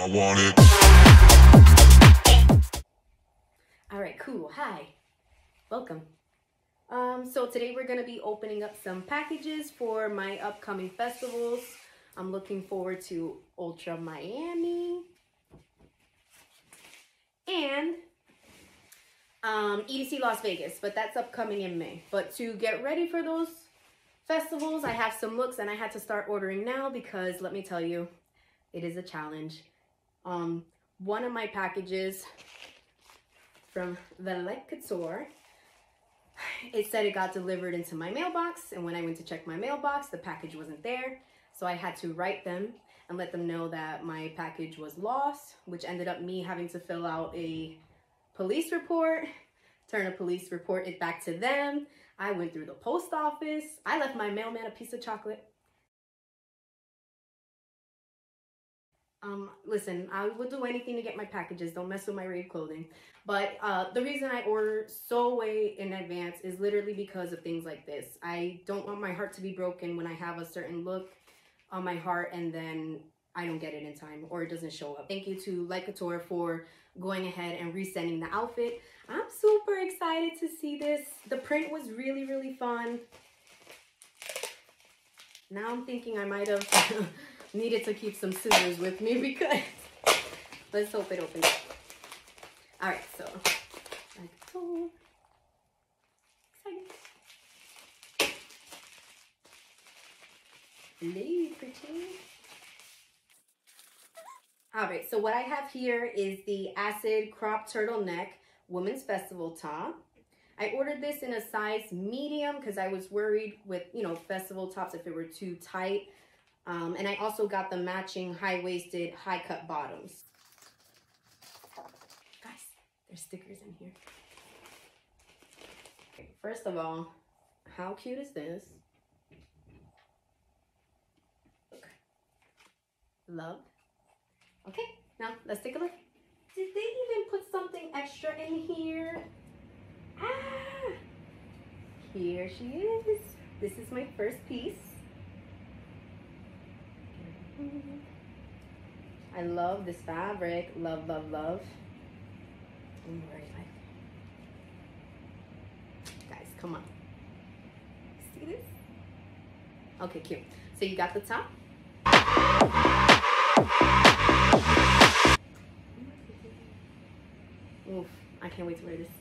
I want it. All right, cool. Hi, welcome. So today we're gonna be opening up some packages for my upcoming festivals. I'm looking forward to Ultra Miami and EDC Las Vegas, but that's upcoming in May. But to get ready for those festivals, I have some looks and I had to start ordering now because let me tell you, it is a challenge. One of my packages from the Lyte Couture, it said it got delivered into my mailbox, and when I went to check my mailbox, the package wasn't there. So I had to write them and let them know that my package was lost, which ended up me having to fill out a police report, turn a police report it back to them. I went through the post office. I left my mailman a piece of chocolate. Listen, I will do anything to get my packages. Don't mess with my RAVE clothing. But the reason I order so way in advance is literally because of things like this. I don't want my heart to be broken when I have a certain look on my heart and then I don't get it in time or it doesn't show up. Thank you to Lyte Couture for going ahead and resending the outfit. I'm super excited to see this. The print was really, really fun. Now I'm thinking I might have needed to keep some scissors with me because let's hope it opens up. All right, so Lyte Couture. Excited. Hello, pretty. All right, so what I have here is the Acid Crop Turtleneck Women's Festival top. I ordered this in a size medium because I was worried with, you know, festival tops if it were too tight. And I also got the matching high-waisted, high-cut bottoms. Guys, there's stickers in here. Okay, first of all, how cute is this? Look. Love. Okay, now let's take a look. Did they even put something extra in here? Ah! Here she is. This is my first piece. I love this fabric. Love, love, love. All right. Guys, come on. See this? Okay, cute. So you got the top. Oof, I can't wait to wear this.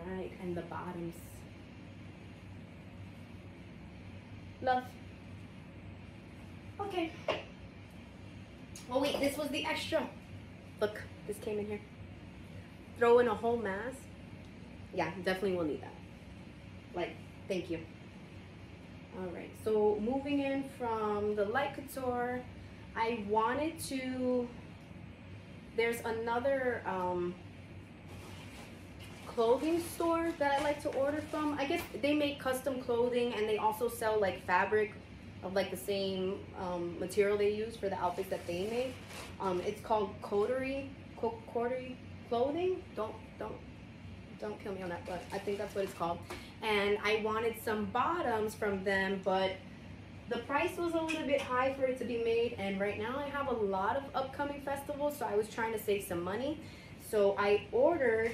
Right, and the bottoms. Love. Okay. Oh wait, this was the extra. Look, this came in here. Throw in a whole mask. Yeah, definitely will need that. Like, thank you. All right, so moving in from the Lyte Couture, I wanted to, there's another clothing store that I like to order from. I guess they make custom clothing and they also sell like fabric of like the same material they use for the outfits that they make. It's called Coterie Clothing. Don't kill me on that, but I think that's what it's called. And I wanted some bottoms from them, but the price was a little bit high for it to be made. And right now I have a lot of upcoming festivals, so I was trying to save some money. So I ordered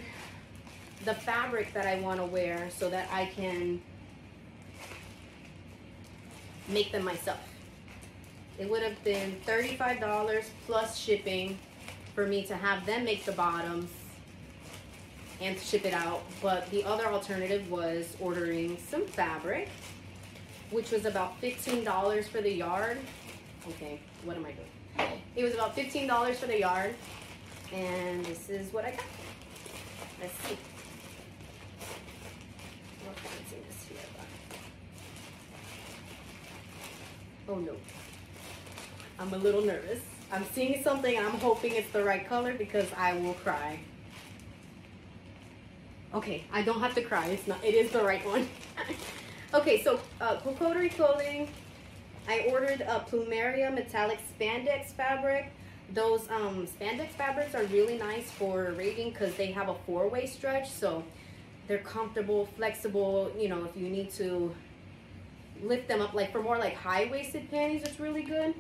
the fabric that I want to wear so that I can make them myself. It would have been $35 plus shipping for me to have them make the bottoms and to ship it out, but the other alternative was ordering some fabric, which was about $15 for the yard. Okay, what am I doing? It was about $15 for the yard, and this is what I got. Let's see. What fancy this here? Oh no, I'm a little nervous. I'm seeing something and I'm hoping it's the right color because I will cry. Okay, I don't have to cry. It's not. It is the right one. Okay, so Coterie Clothing. I ordered a Plumeria metallic spandex fabric. Those spandex fabrics are really nice for raving because they have a 4-way stretch, so they're comfortable, flexible. You know, if you need to lift them up, like for more like high-waisted panties, it's really good.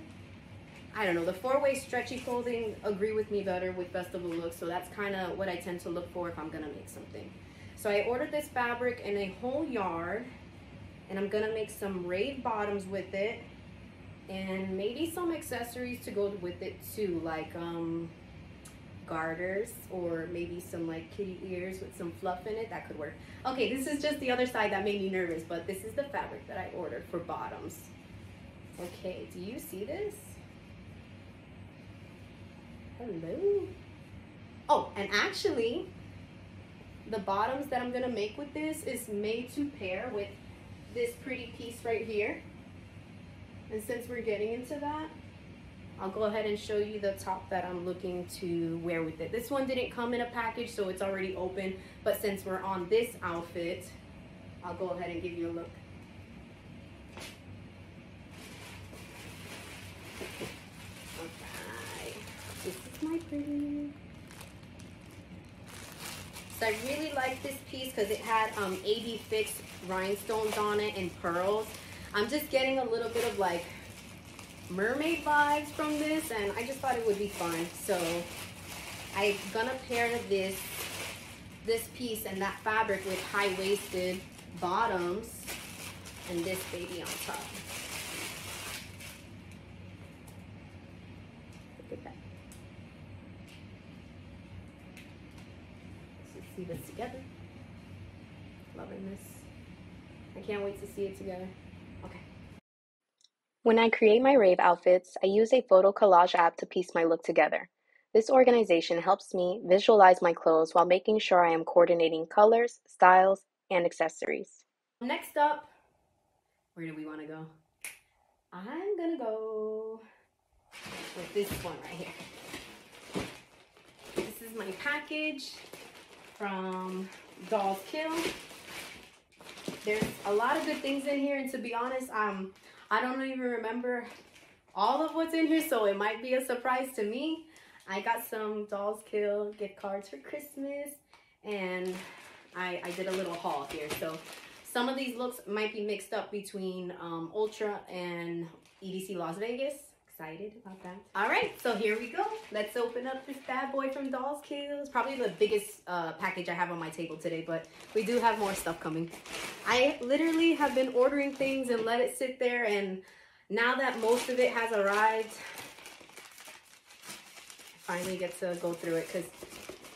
I don't know, the 4-way stretchy clothing agree with me better with festival looks, so that's kind of what I tend to look for if I'm gonna make something. So I ordered this fabric in a whole yard, and I'm gonna make some RAVE bottoms with it, and maybe some accessories to go with it too, like garters, or maybe some like kitty ears with some fluff in it. That could work. Okay, this is just the other side that made me nervous, but this is the fabric that I ordered for bottoms. Okay, do you see this? Hello. Oh, and actually, the bottoms that I'm gonna make with this is made to pair with this pretty piece right here. And since we're getting into that, I'll go ahead and show you the top that I'm looking to wear with it. This one didn't come in a package, so it's already open, but since we're on this outfit, I'll go ahead and give you a look. Okay, this is my pretty. So I really like this piece because it had 80 fixed rhinestones on it and pearls. I'm just getting a little bit of like mermaid vibes from this, and I just thought it would be fun. So I'm gonna pair this piece and that fabric with high-waisted bottoms and this baby on top. Look at that. Let's see this together. Loving this. I can't wait to see it together. Okay. When I create my rave outfits, I use a photo collage app to piece my look together. This organization helps me visualize my clothes while making sure I am coordinating colors, styles, and accessories. Next up, where do we want to go? I'm gonna go with this one right here. This is my package from DollsKill. There's a lot of good things in here, and to be honest, I don't even remember all of what's in here, so it might be a surprise to me. I got some DollsKill gift cards for Christmas, and I did a little haul here. So some of these looks might be mixed up between Ultra and EDC Las Vegas. Excited about that. All right, so here we go. Let's open up this bad boy from DollsKill. It's probably the biggest package I have on my table today, but we do have more stuff coming. I literally have been ordering things and let it sit there, and now that most of it has arrived, I finally get to go through it, because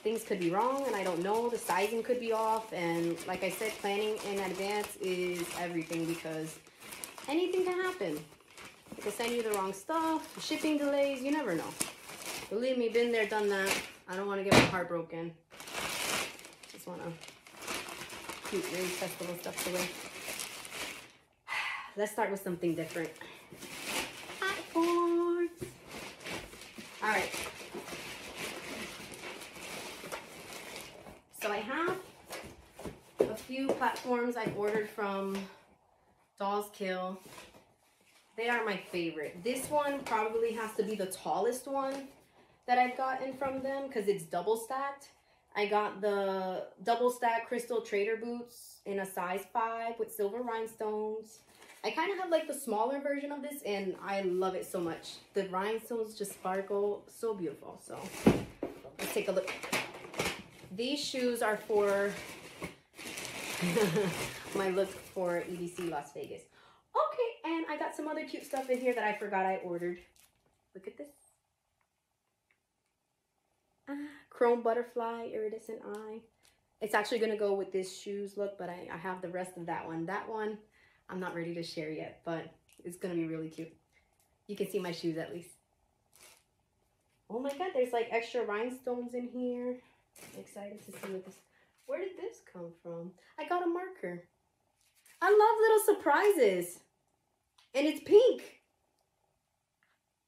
things could be wrong and I don't know. The sizing could be off, and like I said, planning in advance is everything, because anything can happen. They can send you the wrong stuff, shipping delays, you never know. Believe me, been there, done that. I don't want to get my heart broken. Just want to keep Rave Festival stuff away. Let's start with something different. Platforms. All right. So I have a few platforms I've ordered from DollsKill. They are my favorite. This one probably has to be the tallest one that I've gotten from them, because it's double stacked. I got the double stack crystal trader boots in a size 5 with silver rhinestones. I kind of have like the smaller version of this, and I love it so much. The rhinestones just sparkle, so beautiful. So let's take a look. These shoes are for my look for EDC Las Vegas. Okay, and I got some other cute stuff in here that I forgot I ordered. Look at this. Chrome butterfly, iridescent eye. It's actually going to go with this shoes look, but I have the rest of that one. That one, I'm not ready to share yet, but it's going to be really cute. You can see my shoes at least. Oh my god, there's like extra rhinestones in here. I'm excited to see what this... Where did this come from? I got a marker. I love little surprises. And it's pink.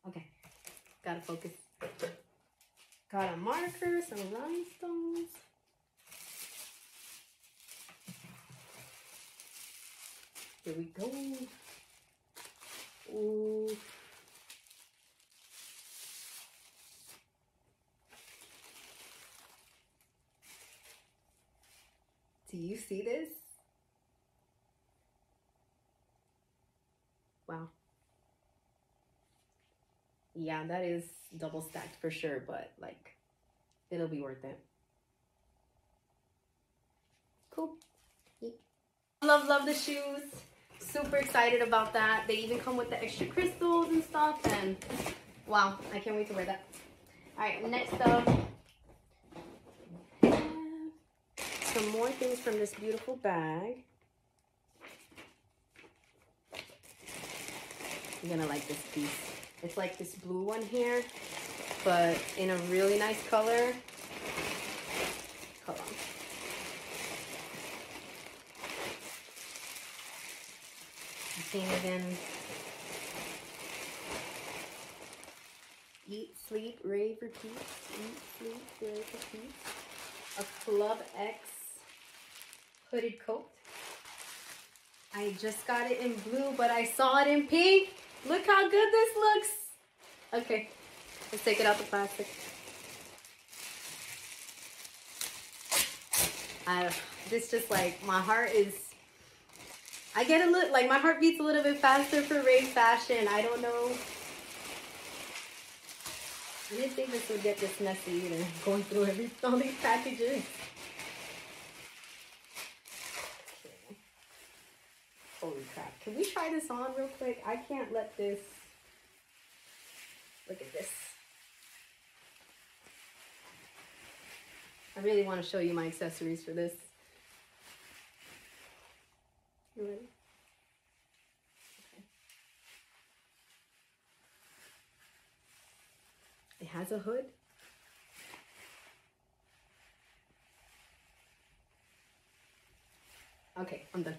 Okay, gotta focus. Got a marker, some rhinestones. Here we go. Ooh. Do you see this? Wow. Yeah, that is double stacked for sure, but like it'll be worth it. Cool. Love the shoes. Super excited about that. They even come with the extra crystals and stuff, and wow, I can't wait to wear that. All right, next up, some more things from this beautiful bag. You're gonna like this piece. It's like this blue one here, but in a really nice color. Hold on. Painted in Eat, Sleep, Rave, Repeat. Eat, Sleep, Rave, Repeat. A Club X hooded coat. I just got it in blue, but I saw it in pink. Look how good this looks. Okay, let's take it out the plastic. This just like, my heart is, I get a little, like my heart beats a little bit faster for rave fashion. I don't know. I didn't think this would get this messy either, going through all these packages. Okay. Holy crap. Can we try this on real quick? I can't let this, look at this. I really want to show you my accessories for this. You ready? Okay. It has a hood. Okay, I'm done.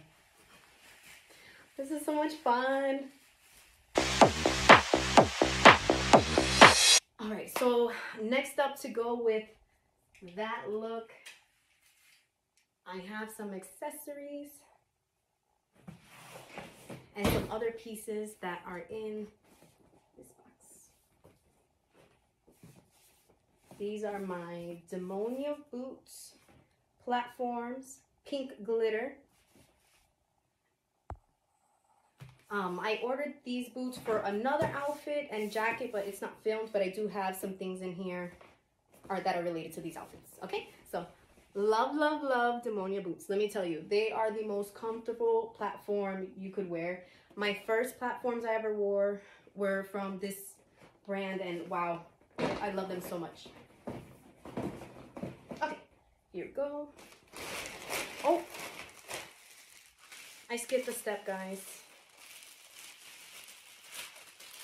This is so much fun. All right, so next up to go with that look, I have some accessories and some other pieces that are in this box. These are my Demonia boots, platforms, pink glitter. I ordered these boots for another outfit and jacket, but it's not filmed, but I do have some things in here that are related to these outfits. Okay, so love Demonia boots. Let me tell you, they are the most comfortable platform you could wear. My first platforms I ever wore were from this brand, and wow, I love them so much. Okay, here we go. Oh, I skipped a step, guys.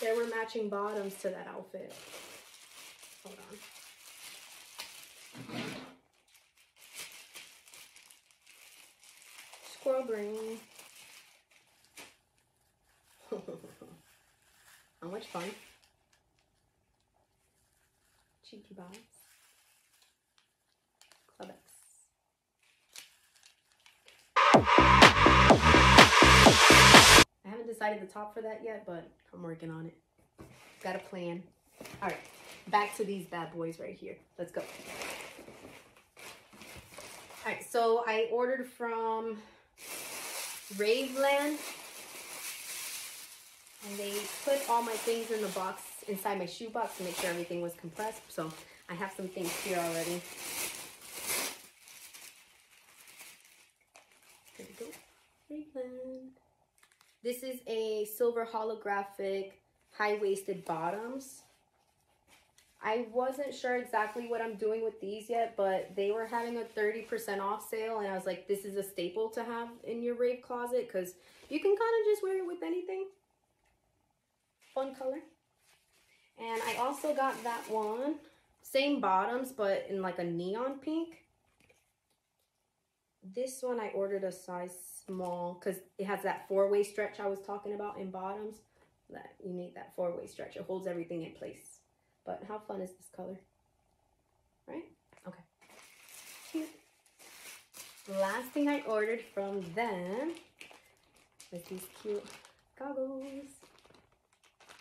There were matching bottoms to that outfit. Hold on. Squirrel brain. How much fun. Cheeky box. Club X. I haven't decided the top for that yet, but I'm working on it. Got a plan. All right, back to these bad boys right here. Let's go. All right, so I ordered from Raveland, and they put all my things in the box inside my shoe box to make sure everything was compressed. So I have some things here already. There we go. Raveland. This is a silver holographic high-waisted bottoms. I wasn't sure exactly what I'm doing with these yet, but they were having a 30% off sale, and I was like, this is a staple to have in your rave closet because you can kind of just wear it with anything. Fun color. And I also got that one. Same bottoms, but in like a neon pink. This one I ordered a size small because it has that four-way stretch I was talking about in bottoms. That you need that four-way stretch. It holds everything in place. But how fun is this color? Right? Okay. Cute. The last thing I ordered from them was these cute goggles.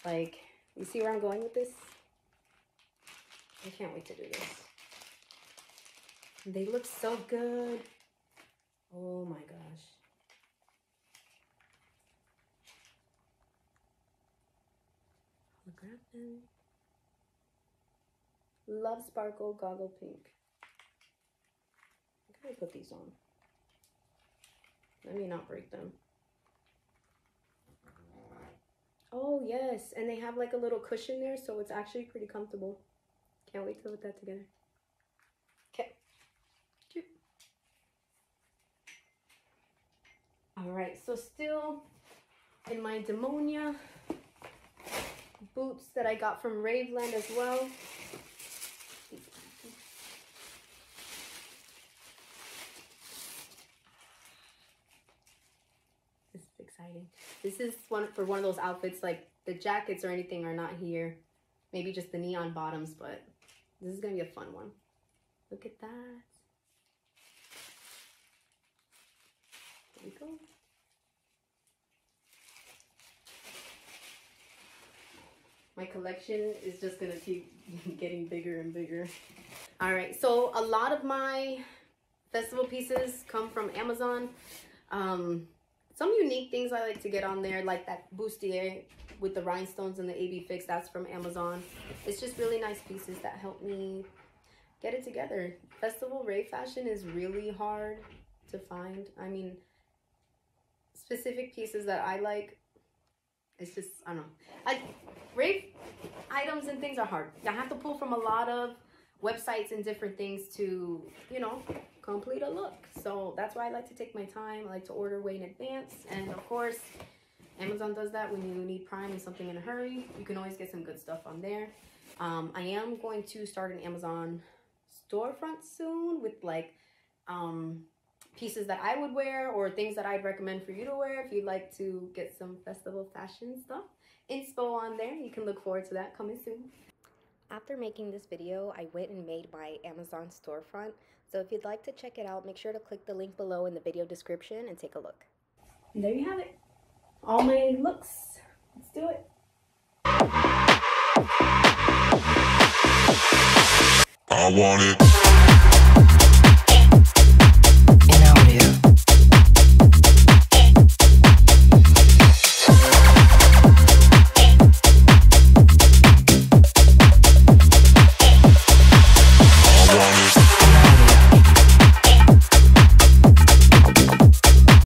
Like, you see where I'm going with this? I can't wait to do this. They look so good. Oh my gosh. Holographic. Love Sparkle Goggle Pink. I gotta put these on. Let me not break them. Oh yes, and they have like a little cushion there, so it's actually pretty comfortable. Can't wait to put that together. Okay. All right, so still in my Demonia boots that I got from Raveland as well. This is exciting. This is one for one of those outfits, like the jackets or anything are not here. Maybe just the neon bottoms, but this is gonna be a fun one. Look at that. There we go. My collection is just gonna keep getting bigger and bigger. All right, so a lot of my festival pieces come from Amazon. Some unique things I like to get on there, like that bustier with the rhinestones and the AB fix, that's from Amazon. It's just really nice pieces that help me get it together. Festival rave fashion is really hard to find. I mean, specific pieces that I like, it's just, I don't know. Rave items and things are hard. I have to pull from a lot of websites and different things to, you know, complete a look. So that's why I like to take my time. I like to order way in advance. And of course, Amazon does that when you need Prime and something in a hurry. You can always get some good stuff on there. I am going to start an Amazon storefront soon with like pieces that I would wear or things that I'd recommend for you to wear if you'd like to get some festival fashion stuff. Inspo on there. You can look forward to that coming soon. After making this video, I went and made my Amazon storefront. So if you'd like to check it out, make sure to click the link below in the video description and take a look. And there you have it. All my looks. Let's do it. I want it.